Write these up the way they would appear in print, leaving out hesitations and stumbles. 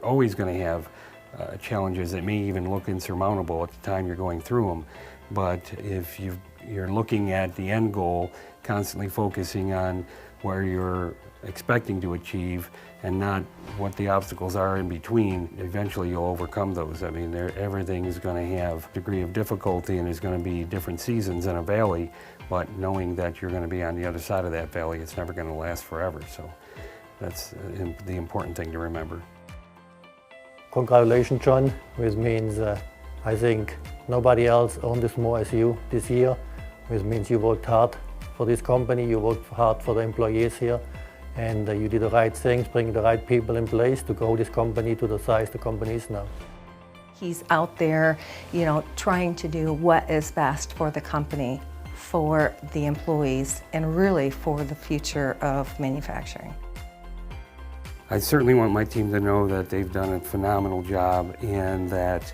You're always going to have challenges that may even look insurmountable at the time you're going through them. But if you're looking at the end goal, constantly focusing on where you're expecting to achieve and not what the obstacles are in between, eventually you'll overcome those. I mean, everything is going to have a degree of difficulty, and there's going to be different seasons in a valley, but knowing that you're going to be on the other side of that valley, it's never going to last forever. So that's the important thing to remember. Congratulations, John, which means I think nobody else earned this more as you this year, which means you worked hard for this company, you worked hard for the employees here, and you did the right things, bringing the right people in place to grow this company to the size the company is now. He's out there, trying to do what is best for the company, for the employees, and really for the future of manufacturing. I certainly want my team to know that they've done a phenomenal job, and that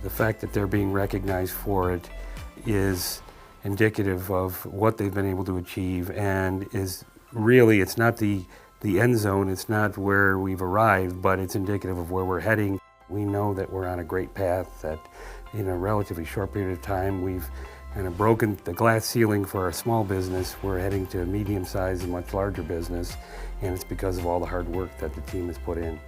the fact that they're being recognized for it is indicative of what they've been able to achieve, and is really, it's not the end zone, it's not where we've arrived, but it's indicative of where we're heading. We know that we're on a great path, that in a relatively short period of time we've kind of broken the glass ceiling for our small business. We're heading to a medium-sized and much larger business, and it's because of all the hard work that the team has put in.